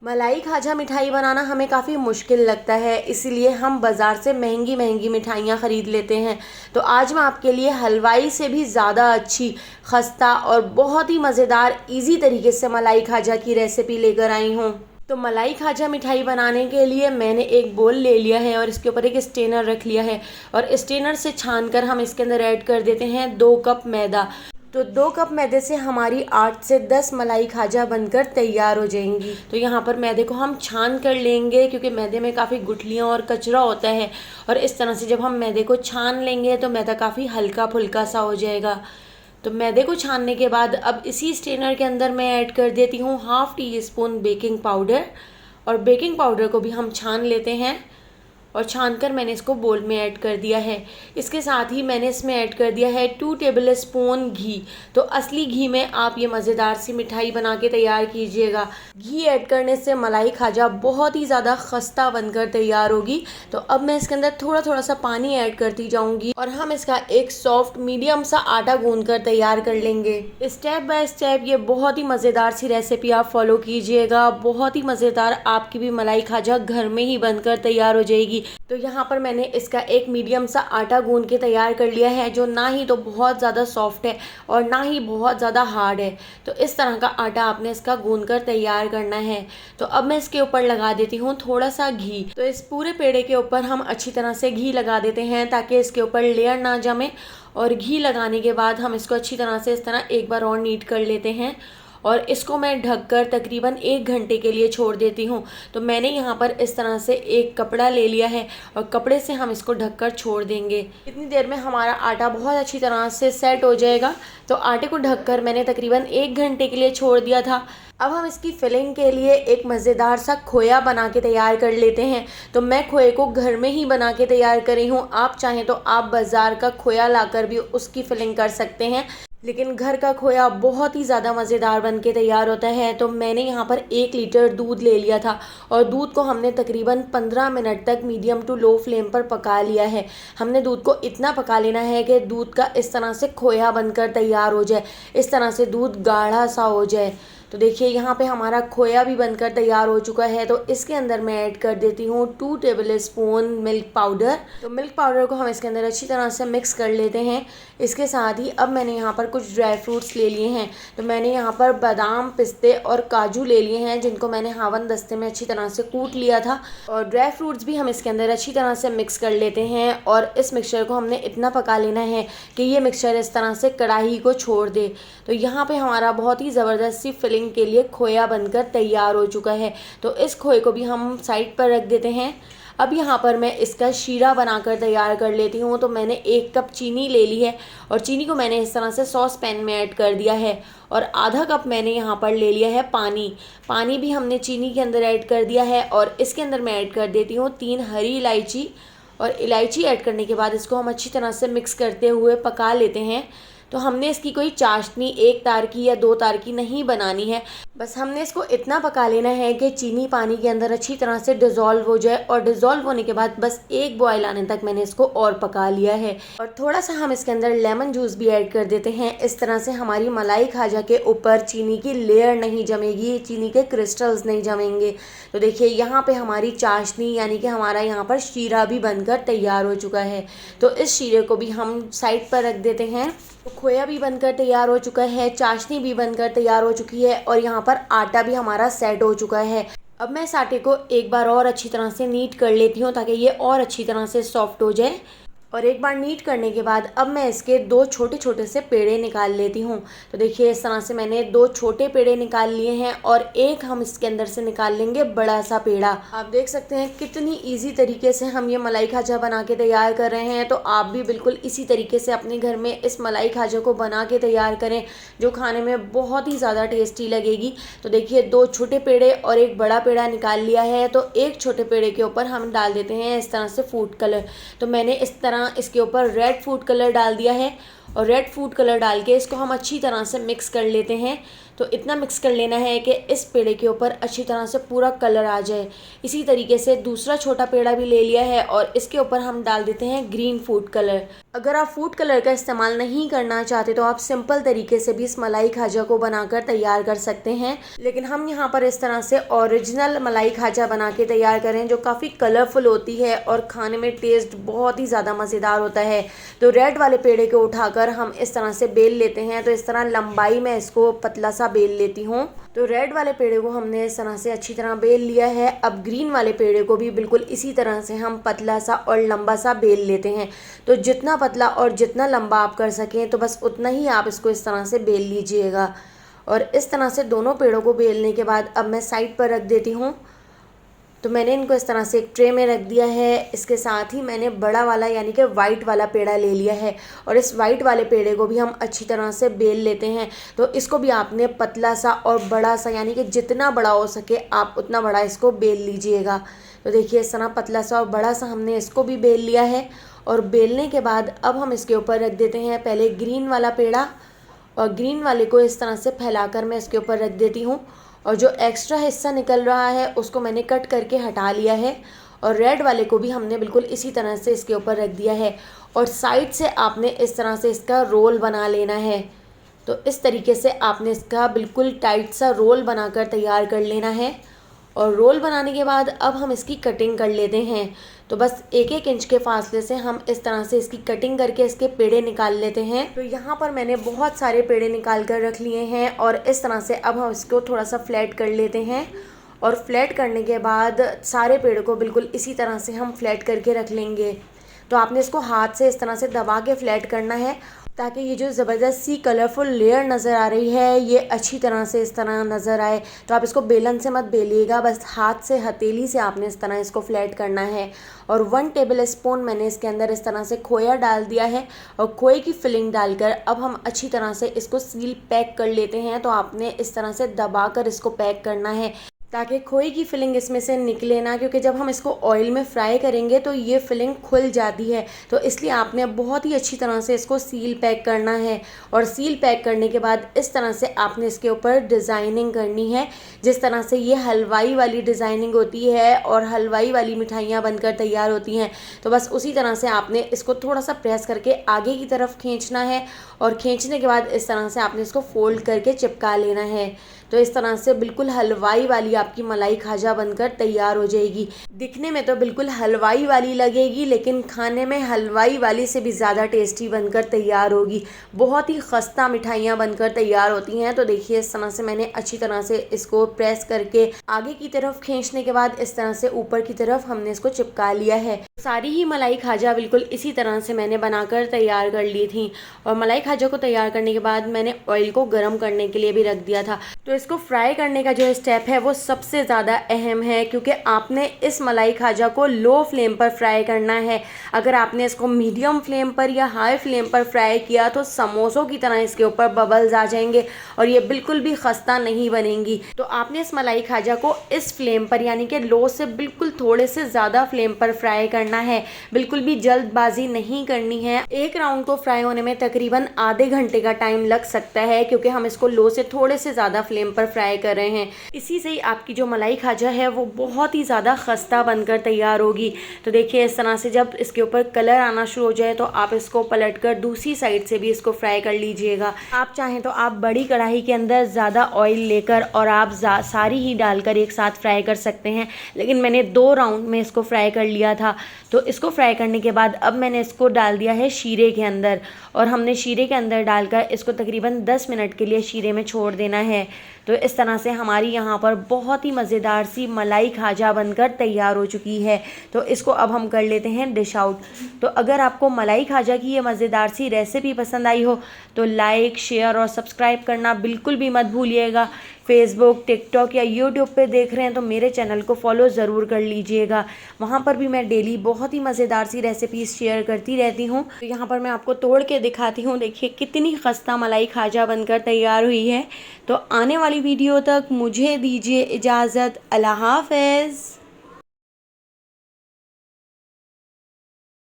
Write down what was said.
मलाई खाजा मिठाई बनाना हमें काफ़ी मुश्किल लगता है, इसीलिए हम बाज़ार से महंगी महंगी मिठाइयाँ ख़रीद लेते हैं। तो आज मैं आपके लिए हलवाई से भी ज़्यादा अच्छी, खस्ता और बहुत ही मज़ेदार इजी तरीके से मलाई खाजा की रेसिपी लेकर आई हूँ। तो मलाई खाजा मिठाई बनाने के लिए मैंने एक बोल ले लिया है और इसके ऊपर एक स्ट्रेनर रख लिया है और स्ट्रेनर से छानकर हम इसके अंदर ऐड कर देते हैं 2 कप मैदा। तो 2 कप मैदे से हमारी 8 से 10 मलाई खाजा बनकर तैयार हो जाएंगी। तो यहाँ पर मैदे को हम छान कर लेंगे क्योंकि मैदे में काफ़ी गुठलियाँ और कचरा होता है, और इस तरह से जब हम मैदे को छान लेंगे तो मैदा काफ़ी हल्का फुल्का सा हो जाएगा। तो मैदे को छानने के बाद अब इसी स्ट्रेनर के अंदर मैं ऐड कर देती हूँ ½ टीस्पून बेकिंग पाउडर, और बेकिंग पाउडर को भी हम छान लेते हैं और छानकर मैंने इसको बोल में ऐड कर दिया है। इसके साथ ही मैंने इसमें ऐड कर दिया है 2 टेबल स्पून घी। तो असली घी में आप ये मज़ेदार सी मिठाई बना के तैयार कीजिएगा। घी ऐड करने से मलाई खाजा बहुत ही ज़्यादा खस्ता बनकर तैयार होगी। तो अब मैं इसके अंदर थोड़ा थोड़ा सा पानी ऐड करती जाऊँगी और हम इसका एक सॉफ्ट मीडियम सा आटा गूँध कर तैयार कर लेंगे। स्टेप बाय स्टेप ये बहुत ही मज़ेदार सी रेसिपी आप फॉलो कीजिएगा। बहुत ही मज़ेदार आपकी भी मलाई खाजा घर में ही बनकर तैयार हो जाएगी। तो यहाँ पर मैंने इसका एक मीडियम सा आटा गूंद के तैयार कर लिया है, जो ना ही तो बहुत ज़्यादा सॉफ्ट है और ना ही बहुत ज़्यादा हार्ड है। तो इस तरह का आटा आपने इसका गूंद कर तैयार करना है। तो अब मैं इसके ऊपर लगा देती हूँ थोड़ा सा घी। तो इस पूरे पेड़े के ऊपर हम अच्छी तरह से घी लगा देते हैं ताकि इसके ऊपर लेयर ना जमे, और घी लगाने के बाद हम इसको अच्छी तरह से इस तरह एक बार और नीट कर लेते हैं और इसको मैं ढककर तकरीबन 1 घंटे के लिए छोड़ देती हूँ। तो मैंने यहाँ पर इस तरह से एक कपड़ा ले लिया है और कपड़े से हम इसको ढककर छोड़ देंगे। इतनी देर में हमारा आटा बहुत अच्छी तरह से सेट हो जाएगा। तो आटे को ढककर मैंने तकरीबन 1 घंटे के लिए छोड़ दिया था। अब हम इसकी फिलिंग के लिए एक मज़ेदार सा खोया बना के तैयार कर लेते हैं। तो मैं खोए को घर में ही बना के तैयार कर रही हूँ। आप चाहें तो आप बाज़ार का खोया लाकर भी उसकी फिलिंग कर सकते हैं, लेकिन घर का खोया बहुत ही ज़्यादा मज़ेदार बन के तैयार होता है। तो मैंने यहाँ पर 1 लीटर दूध ले लिया था और दूध को हमने तकरीबन 15 मिनट तक मीडियम टू लो फ्लेम पर पका लिया है। हमने दूध को इतना पका लेना है कि दूध का इस तरह से खोया बनकर तैयार हो जाए, इस तरह से दूध गाढ़ा सा हो जाए। तो देखिए यहाँ पे हमारा खोया भी बनकर तैयार हो चुका है। तो इसके अंदर मैं ऐड कर देती हूँ 2 टेबल स्पून मिल्क पाउडर। तो मिल्क पाउडर को हम इसके अंदर अच्छी तरह से मिक्स कर लेते हैं। इसके साथ ही अब मैंने यहाँ पर कुछ ड्राई फ्रूट्स ले लिए हैं। तो मैंने यहाँ पर बादाम, पिस्ते और काजू ले लिए हैं, जिनको मैंने हावन दस्ते में अच्छी तरह से कूट लिया था। और ड्राई फ्रूट्स भी हम इसके अंदर अच्छी तरह से मिक्स कर लेते हैं और इस मिक्सचर को हमने इतना पका लेना है कि ये मिक्सचर इस तरह से कढ़ाई को छोड़ दे। तो यहाँ पे हमारा बहुत ही ज़बरदस्त सी फिलिंग के लिए खोया बनकर तैयार हो चुका है। तो इस खोए को भी हम साइड पर रख देते हैं। अब यहाँ पर मैं इसका शीरा बनाकर तैयार कर लेती हूँ। तो मैंने 1 कप चीनी ले ली है और चीनी को मैंने इस तरह से सॉस पैन में ऐड कर दिया है, और आधा कप मैंने यहाँ पर ले लिया है पानी। पानी भी हमने चीनी के अंदर ऐड कर दिया है और इसके अंदर मैं ऐड कर देती हूँ 3 हरी इलायची, और इलायची ऐड करने के बाद इसको हम अच्छी तरह से मिक्स करते हुए पका लेते हैं। तो हमने इसकी कोई चाशनी 1 तार की या 2 तार की नहीं बनानी है, बस हमने इसको इतना पका लेना है कि चीनी पानी के अंदर अच्छी तरह से डिज़ोल्व हो जाए, और डिज़ोल्व होने के बाद बस 1 बॉयल आने तक मैंने इसको और पका लिया है। और थोड़ा सा हम इसके अंदर लेमन जूस भी ऐड कर देते हैं। इस तरह से हमारी मलाई खाजा के ऊपर चीनी की लेयर नहीं जमेगी, चीनी के क्रिस्टल्स नहीं जमेंगे। तो देखिए यहाँ पे हमारी चाशनी यानी कि हमारा यहाँ पर शीरा भी बनकर तैयार हो चुका है। तो इस शीरे को भी हम साइड पर रख देते हैं। तो खोया भी बनकर तैयार हो चुका है, चाशनी भी बनकर तैयार हो चुकी है, और यहाँ पर आटा भी हमारा सेट हो चुका है। अब मैं इस आटे को एक बार और अच्छी तरह से नीट कर लेती हूँ ताकि ये और अच्छी तरह से सॉफ्ट हो जाए। और एक बार नीट करने के बाद अब मैं इसके 2 छोटे छोटे से पेड़े निकाल लेती हूँ। तो देखिए इस तरह से मैंने 2 छोटे पेड़े निकाल लिए हैं और एक हम इसके अंदर से निकाल लेंगे बड़ा सा पेड़ा। आप देख सकते हैं कितनी इजी तरीके से हम ये मलाई खाजा बना के तैयार कर रहे हैं। तो आप भी बिल्कुल इसी तरीके से अपने घर में इस मलाई खाजा को बना के तैयार करें, जो खाने में बहुत ही ज़्यादा टेस्टी लगेगी। तो देखिए 2 छोटे पेड़े और एक बड़ा पेड़ा निकाल लिया है। तो एक छोटे पेड़े के ऊपर हम डाल देते हैं इस तरह से फूड कलर। तो मैंने इस तरह इसके ऊपर रेड फूड कलर डाल दिया है, और रेड फूड कलर डाल के इसको हम अच्छी तरह से मिक्स कर लेते हैं। तो इतना मिक्स कर लेना है कि इस पेड़े के ऊपर अच्छी तरह से पूरा कलर आ जाए। इसी तरीके से दूसरा छोटा पेड़ा भी ले लिया है और इसके ऊपर हम डाल देते हैं ग्रीन फूड कलर। अगर आप फूड कलर का इस्तेमाल नहीं करना चाहते तो आप सिंपल तरीके से भी इस मलाई खाजा को बनाकर तैयार कर सकते हैं, लेकिन हम यहाँ पर इस तरह से ओरिजिनल मलाई खाजा बना के तैयार करें जो काफ़ी कलरफुल होती है और खाने में टेस्ट बहुत ही ज़्यादा मज़ेदार होता है। तो रेड वाले पेड़े को उठाकर हम इस तरह से बेल लेते हैं। तो इस तरह लंबाई में इसको पतला सा बेल लेती हूँ। तो रेड वाले पेड़े को हमने इस तरह से अच्छी तरह बेल लिया है। अब ग्रीन वाले पेड़े को भी बिल्कुल इसी तरह से हम पतला सा और लंबा सा बेल लेते हैं। तो जितना पतला और जितना लंबा आप कर सकें तो बस उतना ही आप इसको इस तरह से बेल लीजिएगा। और इस तरह से दोनों पेड़ों को बेलने के बाद अब मैं साइड पर रख देती हूँ। तो मैंने इनको इस तरह से एक ट्रे में रख दिया है। इसके साथ ही मैंने बड़ा वाला यानी कि वाइट वाला पेड़ा ले लिया है और इस वाइट वाले पेड़े को भी हम अच्छी तरह से बेल लेते हैं। तो इसको भी आपने पतला सा और बड़ा सा यानी कि जितना बड़ा हो सके आप उतना बड़ा इसको बेल लीजिएगा। तो देखिए इस तरह पतला सा और बड़ा सा हमने इसको भी बेल लिया है। और बेलने के बाद अब हम इसके ऊपर रख देते हैं पहले ग्रीन वाला पेड़ा, और ग्रीन वाले को इस तरह से फैलाकर मैं इसके ऊपर रख देती हूँ। और जो एक्स्ट्रा हिस्सा निकल रहा है उसको मैंने कट करके हटा लिया है। और रेड वाले को भी हमने बिल्कुल इसी तरह से इसके ऊपर रख दिया है। और साइड से आपने इस तरह से इसका रोल बना लेना है। तो इस तरीके से आपने इसका बिल्कुल टाइट सा रोल बनाकर तैयार कर लेना है। और रोल बनाने के बाद अब हम इसकी कटिंग कर लेते हैं। तो बस 1-1 इंच के फासले से हम इस तरह से इसकी कटिंग करके इसके पेड़े निकाल लेते हैं। तो यहाँ पर मैंने बहुत सारे पेड़े निकाल कर रख लिए हैं और इस तरह से अब हम इसको थोड़ा सा फ्लैट कर लेते हैं। और फ्लैट करने के बाद सारे पेड़ों को बिल्कुल इसी तरह से हम फ्लैट करके रख लेंगे। तो आपने इसको हाथ से इस तरह से दबा के फ्लैट करना है ताकि ये जो ज़बरदस्त सी कलरफुल लेयर नज़र आ रही है ये अच्छी तरह से इस तरह नज़र आए। तो आप इसको बेलन से मत बेलिएगा, बस हाथ से हथेली से आपने इस तरह इसको फ्लैट करना है। और 1 टेबल स्पून मैंने इसके अंदर इस तरह से खोया डाल दिया है। और खोए की फिलिंग डालकर अब हम अच्छी तरह से इसको सील पैक कर लेते हैं। तो आपने इस तरह से दबा कर इसको पैक करना है ताकि खोए की फिलिंग इसमें से निकले ना, क्योंकि जब हम इसको ऑयल में फ्राई करेंगे तो ये फिलिंग खुल जाती है। तो इसलिए आपने बहुत ही अच्छी तरह से इसको सील पैक करना है। और सील पैक करने के बाद इस तरह से आपने इसके ऊपर डिज़ाइनिंग करनी है, जिस तरह से ये हलवाई वाली डिज़ाइनिंग होती है और हलवाई वाली मिठाइयाँ बनकर तैयार होती हैं। तो बस उसी तरह से आपने इसको थोड़ा सा प्रेस करके आगे की तरफ खींचना है। और खींचने के बाद इस तरह से आपने इसको फोल्ड करके चिपका लेना है। तो इस तरह से बिल्कुल हलवाई वाली आपकी मलाई खाजा बनकर तैयार हो जाएगी। दिखने में तो बिल्कुल हलवाई वाली लगेगी लेकिन खाने में हलवाई वाली से भी ज़्यादा टेस्टी बनकर तैयार होगी। बहुत ही खस्ता मिठाइयाँ बनकर तैयार होती हैं। तो देखिए इस तरह से मैंने अच्छी तरह से इसको प्रेस करके आगे की तरफ खींचने के बाद इस तरह से ऊपर की तरफ हमने इसको चिपका लिया है। सारी ही मलाई खाजा बिल्कुल इसी तरह से मैंने बनाकर तैयार कर ली थी। और मलाई खाजा को तैयार करने के बाद मैंने ऑयल को गर्म करने के लिए भी रख दिया था। तो इसको फ्राई करने का जो स्टेप है वो सबसे ज़्यादा अहम है, क्योंकि आपने इस मलाई खाजा को लो फ्लेम पर फ्राई करना है। अगर आपने इसको मीडियम फ्लेम पर या हाई फ्लेम पर फ्राई किया तो समोसों की तरह इसके ऊपर बबल्स आ जाएंगे और ये बिल्कुल भी खस्ता नहीं बनेंगी। तो आपने इस मलाई खाजा को इस फ्लेम पर यानी कि लो से बिल्कुल थोड़े से ज़्यादा फ्लेम पर फ्राई करना है, बिल्कुल भी जल्दबाजी नहीं करनी है। एक राउंड को फ्राई होने में तकरीबन आधे घंटे का टाइम लग सकता है, क्योंकि हम इसको लो से थोड़े से ज़्यादा फ्लेम पर फ्राई कर रहे हैं। इसी से ही आपकी जो मलाई खाजा है वो बहुत ही ज़्यादा खस्ता बनकर तैयार होगी। तो देखिए इस तरह से जब इसके ऊपर कलर आना शुरू हो जाए तो आप इसको पलटकर दूसरी साइड से भी इसको फ्राई कर लीजिएगा। आप चाहें तो आप बड़ी कढ़ाई के अंदर ज़्यादा ऑयल लेकर और आप सारी ही डालकर एक साथ फ्राई कर सकते हैं, लेकिन मैंने 2 राउंड में इसको फ्राई कर लिया था। तो इसको फ्राई करने के बाद अब मैंने इसको डाल दिया है शीरे के अंदर, और हमने शीरे के अंदर डालकर इसको तकरीबन 10 मिनट के लिए शीरे में छोड़ देना है। तो इस तरह से हमारी यहाँ पर बहुत ही मज़ेदार सी मलाई खाजा बनकर तैयार हो चुकी है। तो इसको अब हम कर लेते हैं डिश आउट। तो अगर आपको मलाई खाजा की ये मज़ेदार सी रेसिपी पसंद आई हो तो लाइक, शेयर और सब्सक्राइब करना बिल्कुल भी मत भूलिएगा। फेसबुक, टिकटॉक या यूट्यूब पे देख रहे हैं तो मेरे चैनल को फॉलो ज़रूर कर लीजिएगा। वहाँ पर भी मैं डेली बहुत ही मज़ेदार सी रेसिपीज़ शेयर करती रहती हूँ। तो यहाँ पर मैं आपको तोड़ के दिखाती हूँ, देखिए कितनी खस्ता मलाई खाजा बनकर तैयार हुई है। तो आने वाली वीडियो तक मुझे दीजिए इजाज़त। अल्लाह हाफ़िज़।